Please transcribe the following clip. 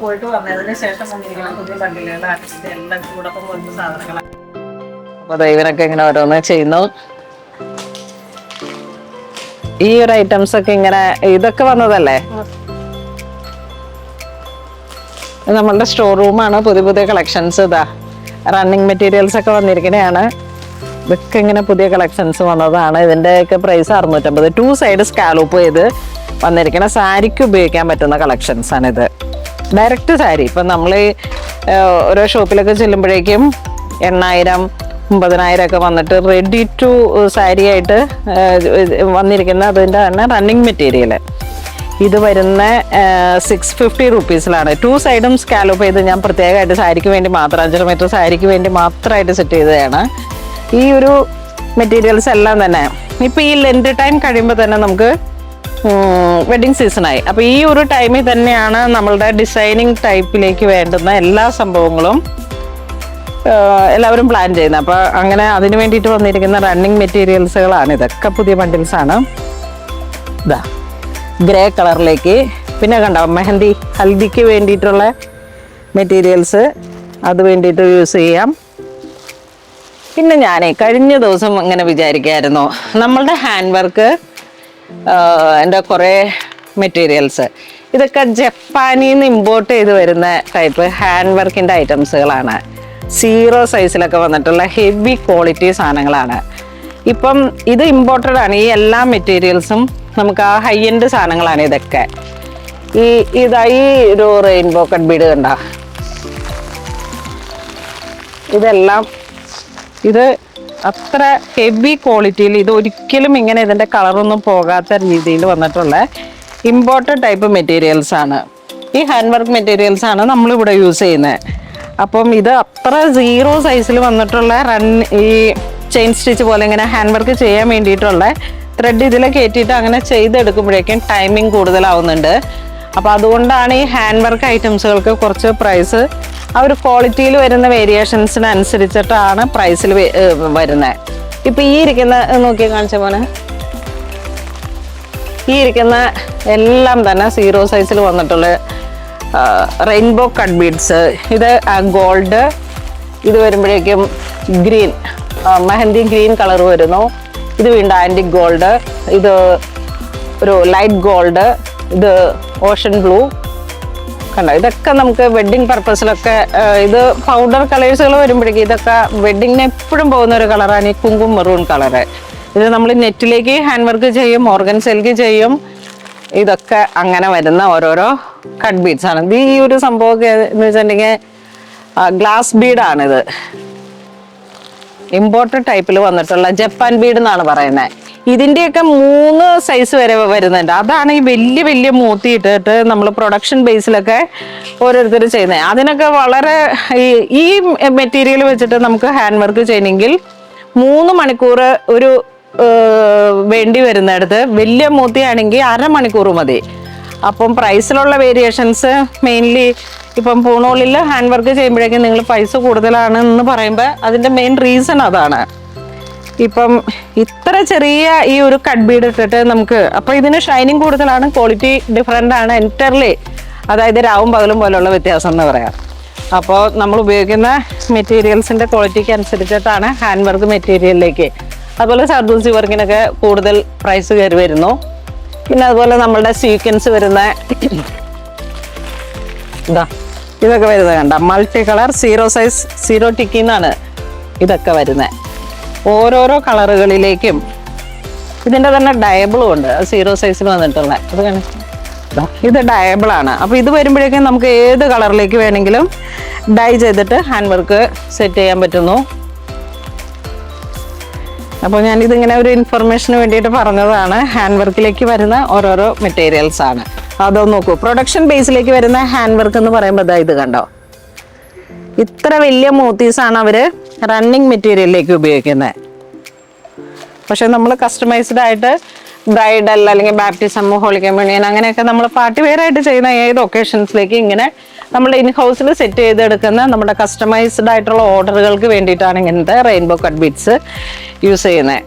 പോയിട്ട് വന്നതിന് ശേഷം വന്നിരിക്കുന്ന പുതിയ ബണ്ടിലുകളാണ് ഇതെല്ലാം കൂടെ വന്ന സാധനങ്ങളാണ്. അപ്പൊ ദൈവനൊക്കെ ഇങ്ങനെ ഓരോന്ന് ചെയ്യുന്നു. ഈ ഒരു ഐറ്റംസ് ഒക്കെ ഇങ്ങനെ ഇതൊക്കെ വന്നതല്ലേ? നമ്മളുടെ സ്റ്റോർ റൂമാണ്. പുതിയ പുതിയ കളക്ഷൻസ് ഇതാ റണ്ണിങ് മെറ്റീരിയൽസ് ഒക്കെ വന്നിരിക്കുന്നതാണ്. ഇതൊക്കെ ഇങ്ങനെ പുതിയ കളക്ഷൻസ് വന്നതാണ്. ഇതിൻ്റെയൊക്കെ പ്രൈസ് 650. 2 സൈഡ് സ്കാലോപ്പ് ചെയ്ത് വന്നിരിക്കുന്ന സാരിക്ക് ഉപയോഗിക്കാൻ പറ്റുന്ന കളക്ഷൻസ് ആണിത്. ഡയറക്റ്റ് സാരി ഇപ്പം നമ്മൾ ഓരോ ഷോപ്പിലൊക്കെ ചെല്ലുമ്പോഴേക്കും 8000, 9,000 ഒക്കെ വന്നിട്ട് റെഡി ടു സാരി ആയിട്ട് വന്നിരിക്കുന്ന അതിൻ്റെ തന്നെ റണ്ണിങ് മെറ്റീരിയൽ. ഇത് വരുന്ന 650 റുപ്പീസിലാണ്. 2 സൈഡും സ്കാലോപ്പ് ചെയ്ത് ഞാൻ പ്രത്യേകമായിട്ട് സാരിക്ക് വേണ്ടി മാത്രം 5 മീറ്റർ സാരിക്ക് വേണ്ടി മാത്രമായിട്ട് സെറ്റ് ചെയ്തതാണ്. ഈ ഒരു മെറ്റീരിയൽസ് എല്ലാം തന്നെ ഇപ്പം ഈ ലെൻറ്റ് ടൈം കഴിയുമ്പോൾ തന്നെ നമുക്ക് വെഡിങ് സീസണായി. അപ്പോൾ ഈ ഒരു ടൈമിൽ തന്നെയാണ് നമ്മളുടെ ഡിസൈനിങ് ടൈപ്പിലേക്ക് വേണ്ടുന്ന എല്ലാ സംഭവങ്ങളും എല്ലാവരും പ്ലാൻ ചെയ്യുന്നത്. അപ്പോൾ അങ്ങനെ അതിന് വേണ്ടിയിട്ട് വന്നിരിക്കുന്ന റണ്ണിങ് മെറ്റീരിയൽസുകളാണ്. ഇതൊക്കെ പുതിയ ബണ്ടിൽസാണ്. ഇതാ ഗ്രേ കളറിലേക്ക് പിന്നെ കണ്ടോ മെഹന്തി ഹൽദിക്ക് വേണ്ടിയിട്ടുള്ള മെറ്റീരിയൽസ് അത് വേണ്ടിയിട്ട് യൂസ് ചെയ്യാം. പിന്നെ ഞാനേ കഴിഞ്ഞ ദിവസം ഇങ്ങനെ വിചാരിക്കായിരുന്നു നമ്മളുടെ ഹാൻഡ് വർക്ക് എൻ്റെ കുറേ മെറ്റീരിയൽസ് ഇതൊക്കെ ജപ്പാനിൽ നിന്ന് ഇമ്പോർട്ട് ചെയ്ത് വരുന്ന ടൈപ്പ് ഹാൻഡ് വർക്കിൻ്റെ ഐറ്റംസുകളാണ്. 0 സൈസിലൊക്കെ വന്നിട്ടുള്ള ഹെവി ക്വാളിറ്റി സാധനങ്ങളാണ്. ഇപ്പം ഇത് ഇമ്പോർട്ടഡ് ആണ്. ഈ എല്ലാ മെറ്റീരിയൽസും നമുക്ക് ആ ഹൈ എൻഡ് സാധനങ്ങളാണ് ഇതൊക്കെ. ഇതായി ഒരു റെയിൻബോ കട്ട് ബീഡ് കണ്ട ഇതെല്ലാം ഇത് അത്ര ഹെവി ക്വാളിറ്റിയിൽ ഇത് ഒരിക്കലും ഇങ്ങനെ ഇതിൻ്റെ കളറൊന്നും പോകാത്ത രീതിയിൽ വന്നിട്ടുള്ള ഇമ്പോർട്ടഡ് ടൈപ്പ് മെറ്റീരിയൽസ് ആണ്. ഈ ഹാൻഡ് വർക്ക് മെറ്റീരിയൽസ് ആണ് നമ്മളിവിടെ യൂസ് ചെയ്യുന്നത്. അപ്പം ഇത് അത്ര 0 സൈസിൽ വന്നിട്ടുള്ള ഈ ചെയിൻ സ്റ്റിച്ച് പോലെ ഇങ്ങനെ ഹാൻഡ് വർക്ക് ചെയ്യാൻ വേണ്ടിയിട്ടുള്ള ത്രെഡ് ഇതിൽ കയറ്റിയിട്ട് അങ്ങനെ ചെയ്തെടുക്കുമ്പോഴേക്കും ടൈമിങ് കൂടുതലാവുന്നുണ്ട്. അപ്പോൾ അതുകൊണ്ടാണ് ഈ ഹാൻഡ് വർക്ക് ഐറ്റംസുകൾക്ക് കുറച്ച് പ്രൈസ് ആ ഒരു ക്വാളിറ്റിയിൽ വരുന്ന വേരിയേഷൻസിനനുസരിച്ചിട്ടാണ് പ്രൈസിൽ വരുന്നത്. ഇപ്പം ഈ ഇരിക്കുന്ന നോക്കി കാണിച്ച പോലെ ഈ ഇരിക്കുന്ന എല്ലാം തന്നെ 0 സൈസിൽ വന്നിട്ടുള്ള റെയിൻബോ കട്ട് ബീഡ്സ്. ഇത് ഗോൾഡ്, ഇത് വരുമ്പോഴേക്കും ഗ്രീൻ മെഹന്തി ഗ്രീൻ കളർ വരുന്നു. ഇത് വീണ്ടും ആൻറ്റിക് ഗോൾഡ്, ഇത് ഒരു ലൈറ്റ് ഗോൾഡ്, ഇത് ഓഷൻ ബ്ലൂ കണ്ടോ. ഇതൊക്കെ നമുക്ക് വെഡ്ഡിങ് പർപ്പസിലൊക്കെ ഇത് പൗഡർ കളേഴ്സുകൾ വരുമ്പോഴേക്കും ഇതൊക്കെ വെഡ്ഡിങ്ങിന് എപ്പോഴും പോകുന്ന ഒരു കളറാണ് ഈ കുങ്കും മെറൂൺ കളറ്. ഇത് നമ്മൾ നെറ്റിലേക്ക് ഹാൻഡ് വർക്ക് ചെയ്യും, ഓർഗൻ സെൽക്ക് ചെയ്യും. ഇതൊക്കെ അങ്ങനെ വരുന്ന ഓരോരോ കട്ട് ബീഡ്സ് ആണ്. ഇത് ഈ ഒരു സംഭവമൊക്കെ എന്ന് വെച്ചിട്ടുണ്ടെങ്കിൽ ഗ്ലാസ് ബീഡാണിത്. ഇമ്പോർട്ടഡ് ടൈപ്പിൽ വന്നിട്ടുള്ള ജപ്പാൻ ബീഡ് എന്നാണ് പറയുന്നത്. ഇതിൻ്റെയൊക്കെ 3 സൈസ് വരെ വരുന്നുണ്ട്. അതാണ് ഈ വലിയ വലിയ മൂത്തി ഇട്ടിട്ട് നമ്മൾ പ്രൊഡക്ഷൻ ബേസിലൊക്കെ ഓരോരുത്തർ ചെയ്യുന്നത്. അതിനൊക്കെ വളരെ ഈ മെറ്റീരിയൽ വെച്ചിട്ട് നമുക്ക് ഹാൻഡ് വർക്ക് ചെയ്യണമെങ്കിൽ 3 മണിക്കൂർ ഒരു വേണ്ടി വരുന്നിടത്ത് വലിയ മൂത്തിയാണെങ്കിൽ 1/2 മണിക്കൂർ മതി. അപ്പം പ്രൈസിലുള്ള വേരിയേഷൻസ് മെയിൻലി ഇപ്പം പൂണൂലിൽ ഹാൻഡ് വർക്ക് ചെയ്യുമ്പോഴേക്കും നിങ്ങൾ പൈസ കൂടുതലാണെന്ന് പറയുമ്പോൾ അതിൻ്റെ മെയിൻ റീസൺ അതാണ്. ഇപ്പം ഇത്ര ചെറിയ ഈ ഒരു കട്ട് ബീഡ് ഇട്ടിട്ട് നമുക്ക് അപ്പോൾ ഇതിന് ഷൈനിങ് കൂടുതലാണ്, ക്വാളിറ്റി ഡിഫറെൻ്റ് ആണ് എൻറ്റർലി. അതായത് രാവും പകലും പോലുള്ള വ്യത്യാസം എന്ന് പറയാം. അപ്പോൾ നമ്മൾ ഉപയോഗിക്കുന്ന മെറ്റീരിയൽസിൻ്റെ ക്വാളിറ്റിക്ക് അനുസരിച്ചിട്ടാണ് ഹാൻഡ് വർക്ക് മെറ്റീരിയലിലേക്ക്. അതുപോലെ സർദൂസി വർക്കിനൊക്കെ കൂടുതൽ പ്രൈസ് കയറി വരുന്നു. പിന്നെ അതുപോലെ നമ്മളുടെ സീക്വൻസ് വരുന്ന ഇതൊക്കെ വരുന്നത് കണ്ട മൾട്ടി കളർ 0 സൈസ് 0 ടിക്കി എന്നാണ് ഇതൊക്കെ വരുന്നത്. ഓരോരോ കളറുകളിലേക്കും ഇതിൻ്റെ തന്നെ ഡയബിളും ഉണ്ട്. 0 സൈസിൽ വന്നിട്ടുള്ള അത് ഇത് ഡയബിളാണ്. അപ്പോൾ ഇത് വരുമ്പോഴേക്കും നമുക്ക് ഏത് കളറിലേക്ക് വേണമെങ്കിലും ഡൈ ചെയ്തിട്ട് ഹാൻഡ് വർക്ക് സെറ്റ് ചെയ്യാൻ പറ്റുന്നു. അപ്പോൾ ഞാനിതിങ്ങനെ ഒരു ഇൻഫർമേഷന് വേണ്ടിയിട്ട് പറഞ്ഞതാണ്. ഹാൻഡ് വർക്കിലേക്ക് വരുന്ന ഓരോരോ മെറ്റീരിയൽസ് ആണ്. അതൊന്ന് നോക്കൂ. പ്രൊഡക്ഷൻ ബേസിലേക്ക് വരുന്ന ഹാൻഡ് വർക്ക് എന്ന് പറയുമ്പോൾ ഇത് കണ്ടോ, ഇത്ര വലിയ മോത്തീസാണ് അവർ റണ്ണിങ് മെറ്റീരിയലിലേക്ക് ഉപയോഗിക്കുന്നത്. പക്ഷെ നമ്മൾ കസ്റ്റമൈസ്ഡ് ആയിട്ട് ബ്രൈഡൽ അല്ലെങ്കിൽ ബാപ്റ്റിസം, ഹോളി കമ്മ്യൂണിയൻ അങ്ങനെയൊക്കെ നമ്മൾ പാർട്ടി വെയർ ആയിട്ട് ചെയ്യുന്ന ഏത് ഒക്കേഷൻസിലേക്ക് ഇങ്ങനെ നമ്മൾ ഇൻ ഹൗസിൽ സെറ്റ് ചെയ്തെടുക്കുന്ന നമ്മുടെ കസ്റ്റമൈസ്ഡ് ആയിട്ടുള്ള ഓർഡറുകൾക്ക് വേണ്ടിയിട്ടാണ് ഇങ്ങനത്തെ റെയിൻബോ കട്ട് ബീഡ്സ് യൂസ് ചെയ്യുന്നത്.